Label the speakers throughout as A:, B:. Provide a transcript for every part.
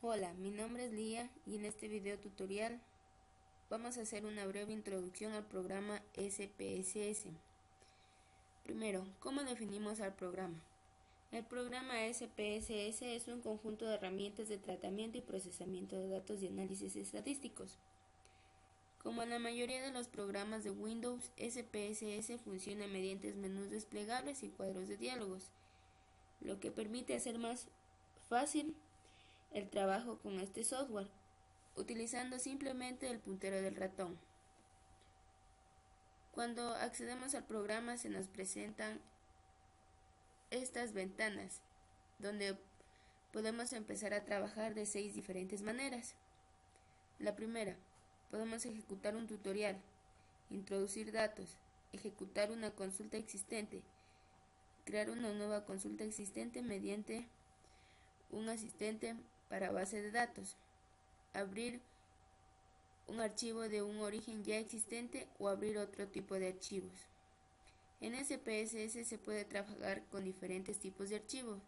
A: Hola, mi nombre es Lía y en este video tutorial vamos a hacer una breve introducción al programa SPSS. Primero, ¿cómo definimos al programa? El programa SPSS es un conjunto de herramientas de tratamiento y procesamiento de datos y análisis estadísticos. Como en la mayoría de los programas de Windows, SPSS funciona mediante menús desplegables y cuadros de diálogos, lo que permite hacer más fácil el trabajo con este software, utilizando simplemente el puntero del ratón. Cuando accedemos al programa se nos presentan estas ventanas, donde podemos empezar a trabajar de 6 diferentes maneras. La primera, podemos ejecutar un tutorial, introducir datos, ejecutar una consulta existente, crear una nueva consulta existente mediante un asistente para base de datos, abrir un archivo de un origen ya existente o abrir otro tipo de archivos. En SPSS se puede trabajar con diferentes tipos de archivos,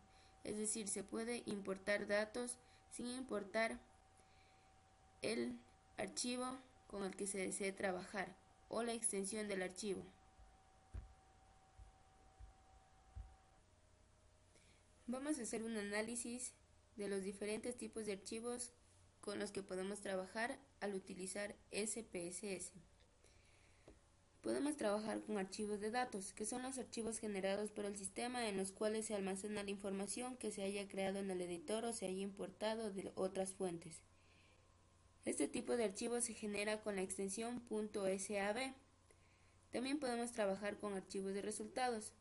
A: es decir, se puede importar datos sin importar el archivo con el que se desee trabajar o la extensión del archivo. Vamos a hacer un análisis de los diferentes tipos de archivos con los que podemos trabajar al utilizar SPSS. Podemos trabajar con archivos de datos, que son los archivos generados por el sistema en los cuales se almacena la información que se haya creado en el editor o se haya importado de otras fuentes. Este tipo de archivo se genera con la extensión .sav. También podemos trabajar con archivos de resultados.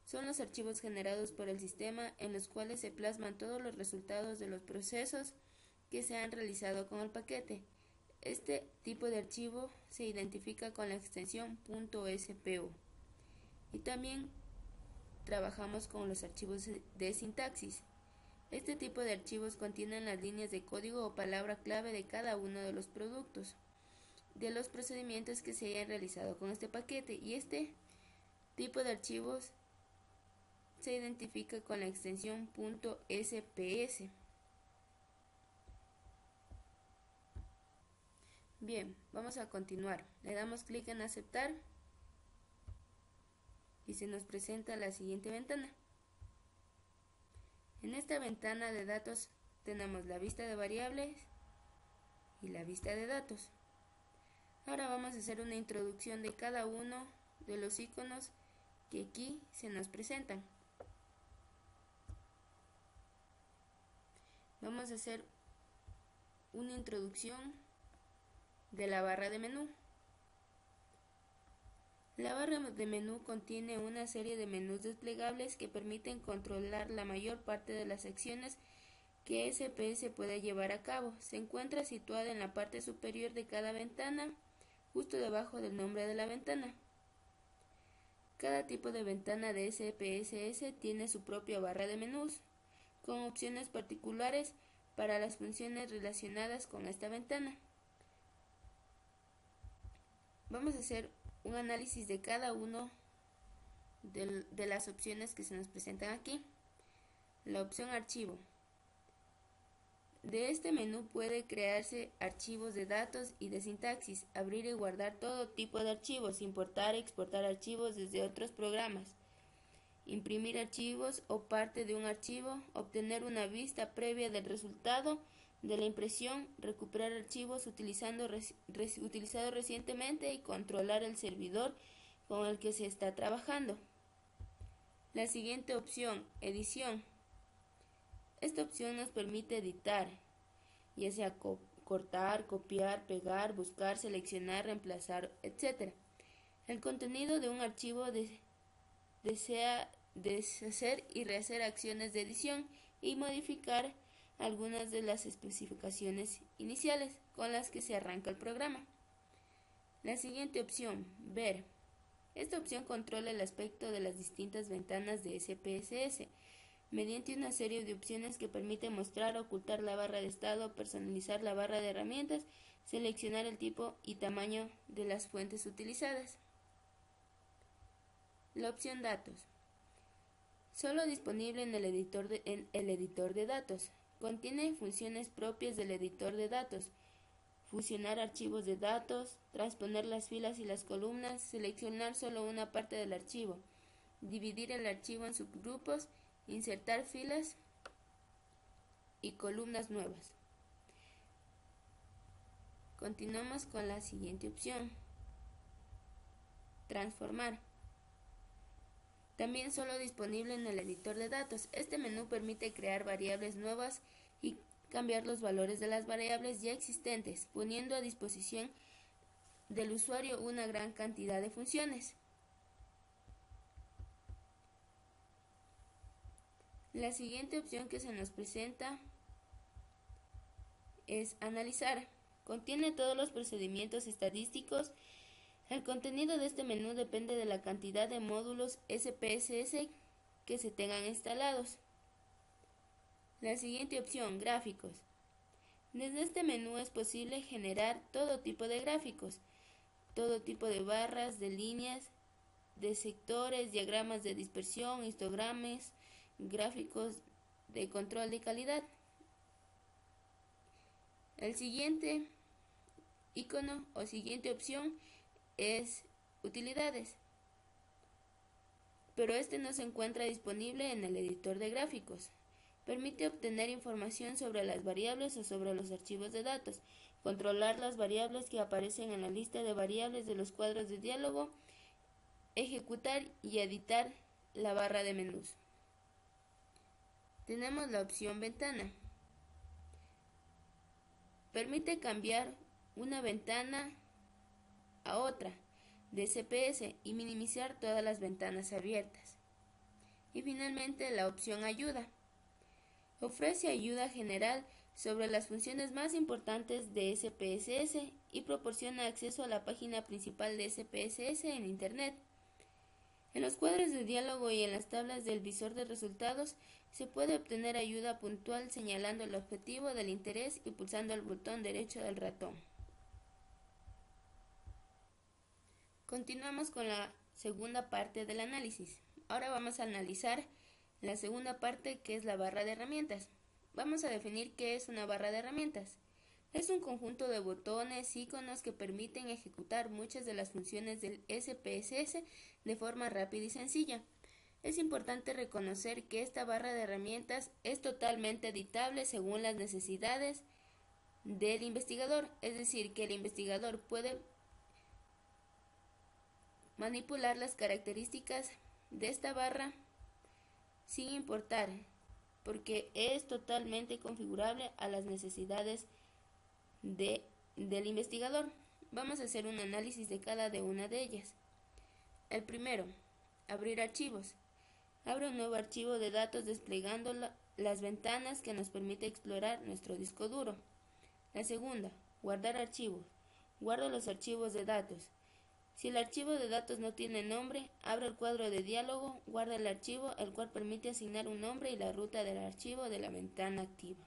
A: Son los archivos generados por el sistema en los cuales se plasman todos los resultados de los procesos que se han realizado con el paquete. Este tipo de archivo se identifica con la extensión .spo. Y también trabajamos con los archivos de sintaxis. Este tipo de archivos contienen las líneas de código o palabra clave de cada uno de los productos, de los procedimientos que se hayan realizado con este paquete, y este tipo de archivos se identifica con la extensión .sps. Bien, vamos a continuar. Le damos clic en aceptar y se nos presenta la siguiente ventana. En esta ventana de datos tenemos la vista de variables y la vista de datos. Ahora vamos a hacer una introducción de cada uno de los iconos que aquí se nos presentan. Vamos a hacer una introducción de la barra de menú. La barra de menú contiene una serie de menús desplegables que permiten controlar la mayor parte de las acciones que SPS puede llevar a cabo. Se encuentra situada en la parte superior de cada ventana, justo debajo del nombre de la ventana. Cada tipo de ventana de SPSS tiene su propia barra de menús, con opciones particulares para las funciones relacionadas con esta ventana. Vamos a hacer un análisis de cada uno de las opciones que se nos presentan aquí. La opción archivo. De este menú puede crearse archivos de datos y de sintaxis, abrir y guardar todo tipo de archivos, importar y exportar archivos desde otros programas, imprimir archivos o parte de un archivo, obtener una vista previa del resultado de la impresión, recuperar archivos utilizados recientemente y controlar el servidor con el que se está trabajando. La siguiente opción, edición. Esta opción nos permite editar, ya sea cortar, copiar, pegar, buscar, seleccionar, reemplazar, etc. El contenido de un archivo desea deshacer y rehacer acciones de edición y modificar algunas de las especificaciones iniciales con las que se arranca el programa. La siguiente opción, ver. Esta opción controla el aspecto de las distintas ventanas de SPSS mediante una serie de opciones que permiten mostrar o ocultar la barra de estado, personalizar la barra de herramientas, seleccionar el tipo y tamaño de las fuentes utilizadas. La opción datos. Solo disponible en el editor de datos. Contiene funciones propias del editor de datos: fusionar archivos de datos, transponer las filas y las columnas, seleccionar solo una parte del archivo, dividir el archivo en subgrupos, insertar filas y columnas nuevas. Continuamos con la siguiente opción: transformar. También solo disponible en el editor de datos. Este menú permite crear variables nuevas y cambiar los valores de las variables ya existentes, poniendo a disposición del usuario una gran cantidad de funciones. La siguiente opción que se nos presenta es analizar. Contiene todos los procedimientos estadísticos. El contenido de este menú depende de la cantidad de módulos SPSS que se tengan instalados. La siguiente opción, gráficos. Desde este menú es posible generar todo tipo de gráficos, todo tipo de barras, de líneas, de sectores, diagramas de dispersión, histogramas, gráficos de control de calidad. El siguiente icono o siguiente opción es utilidades, pero este no se encuentra disponible en el editor de gráficos. Permite obtener información sobre las variables o sobre los archivos de datos, controlar las variables que aparecen en la lista de variables de los cuadros de diálogo, ejecutar y editar la barra de menús. Tenemos la opción ventana. Permite cambiar una ventana a otra de CPS y minimizar todas las ventanas abiertas. Y finalmente la opción ayuda. Ofrece ayuda general sobre las funciones más importantes de SPSS y proporciona acceso a la página principal de SPSS en Internet. En los cuadros de diálogo y en las tablas del visor de resultados se puede obtener ayuda puntual señalando el objetivo del interés y pulsando el botón derecho del ratón. Continuamos con la segunda parte del análisis. Ahora vamos a analizar la segunda parte, que es la barra de herramientas. Vamos a definir qué es una barra de herramientas. Es un conjunto de botones, iconos que permiten ejecutar muchas de las funciones del SPSS de forma rápida y sencilla. Es importante reconocer que esta barra de herramientas es totalmente editable según las necesidades del investigador, es decir, que el investigador puede manipular las características de esta barra sin importar, porque es totalmente configurable a las necesidades del investigador. Vamos a hacer un análisis de cada una de ellas. El primero, abrir archivos. Abre un nuevo archivo de datos desplegando las ventanas que nos permite explorar nuestro disco duro. La segunda, guardar archivos. Guarda los archivos de datos. Si el archivo de datos no tiene nombre, abre el cuadro de diálogo, guarda el archivo, el cual permite asignar un nombre y la ruta del archivo de la ventana activa.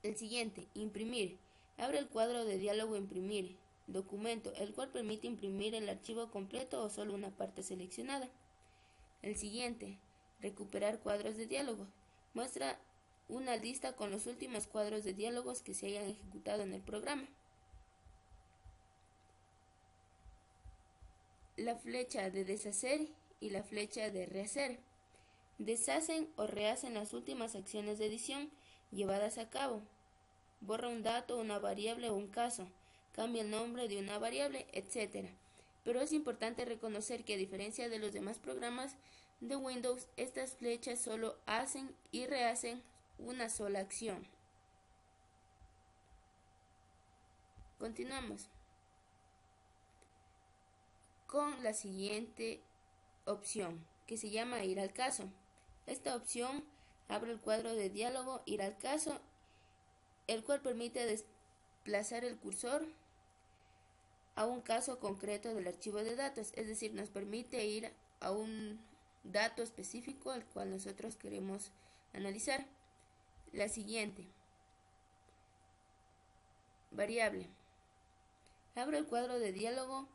A: El siguiente, imprimir. Abre el cuadro de diálogo imprimir. Documento, el cual permite imprimir el archivo completo o solo una parte seleccionada. El siguiente, recuperar cuadros de diálogo. Muestra una lista con los últimos cuadros de diálogos que se hayan ejecutado en el programa. La flecha de deshacer y la flecha de rehacer. Deshacen o rehacen las últimas acciones de edición llevadas a cabo. Borra un dato, una variable o un caso. Cambia el nombre de una variable, etc. Pero es importante reconocer que a diferencia de los demás programas de Windows, estas flechas solo hacen y rehacen una sola acción. Continuamos con la siguiente opción, que se llama ir al caso. Esta opción abre el cuadro de diálogo ir al caso, el cual permite desplazar el cursor a un caso concreto del archivo de datos, es decir, nos permite ir a un dato específico al cual nosotros queremos analizar. La siguiente, variable. Abro el cuadro de diálogo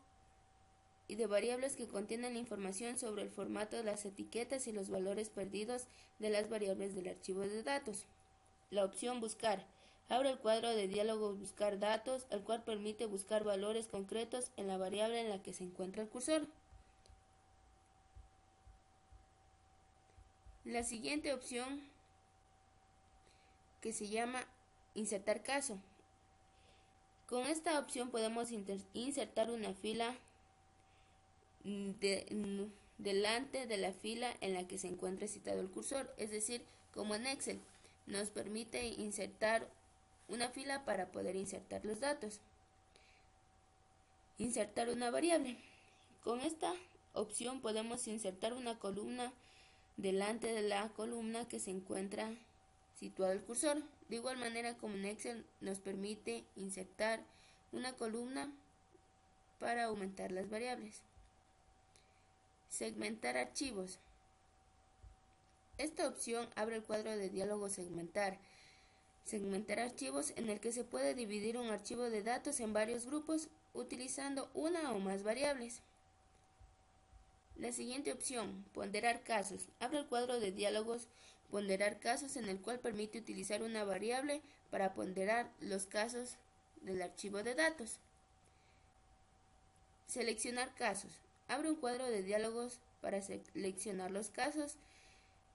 A: y de variables que contienen la información sobre el formato de las etiquetas y los valores perdidos de las variables del archivo de datos. La opción Buscar. Abre el cuadro de diálogo Buscar datos, el cual permite buscar valores concretos en la variable en la que se encuentra el cursor. La siguiente opción, que se llama Insertar caso. Con esta opción podemos insertar una fila delante de la fila en la que se encuentra citado el cursor, es decir, como en Excel, nos permite insertar una fila para poder insertar los datos. Insertar una variable. Con esta opción podemos insertar una columna delante de la columna que se encuentra situado el cursor. De igual manera como en Excel nos permite insertar una columna para aumentar las variables. Segmentar archivos. Esta opción abre el cuadro de diálogo Segmentar archivos, en el que se puede dividir un archivo de datos en varios grupos utilizando una o más variables. La siguiente opción, Ponderar casos. Abre el cuadro de diálogos Ponderar casos, en el cual permite utilizar una variable para ponderar los casos del archivo de datos. Seleccionar casos. Abre un cuadro de diálogos para seleccionar los casos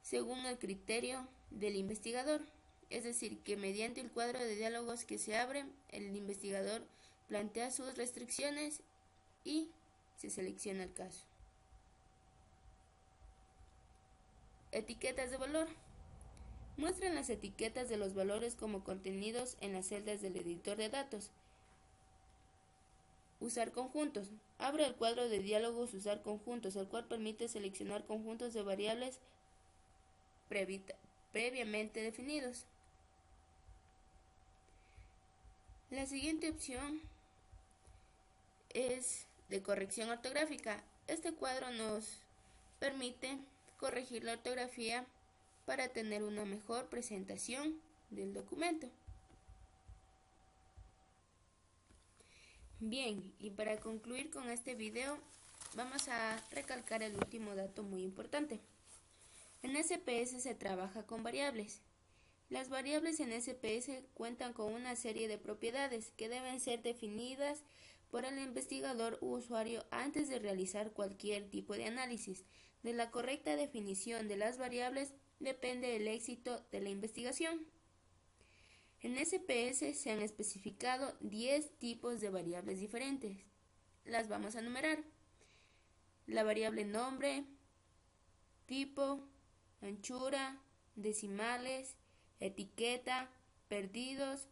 A: según el criterio del investigador. Es decir, que mediante el cuadro de diálogos que se abre, el investigador plantea sus restricciones y se selecciona el caso. Etiquetas de valor. Muestran las etiquetas de los valores como contenidos en las celdas del editor de datos. Usar conjuntos. Abre el cuadro de diálogos Usar conjuntos, el cual permite seleccionar conjuntos de variables previamente definidos. La siguiente opción es de corrección ortográfica. Este cuadro nos permite corregir la ortografía para tener una mejor presentación del documento. Bien, y para concluir con este video, vamos a recalcar el último dato muy importante. En SPS se trabaja con variables. Las variables en SPS cuentan con una serie de propiedades que deben ser definidas por el investigador u usuario antes de realizar cualquier tipo de análisis. De la correcta definición de las variables depende el éxito de la investigación. En SPS se han especificado 10 tipos de variables diferentes. Las vamos a enumerar. La variable nombre, tipo, anchura, decimales, etiqueta, perdidos,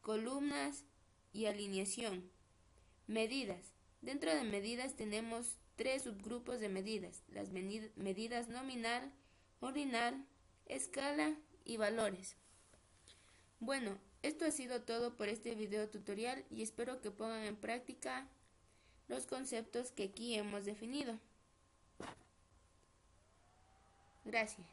A: columnas y alineación. Medidas. Dentro de medidas tenemos 3 subgrupos de medidas: las medidas nominal, ordinal, escala y valores. Bueno, esto ha sido todo por este video tutorial y espero que pongan en práctica los conceptos que aquí hemos definido. Gracias.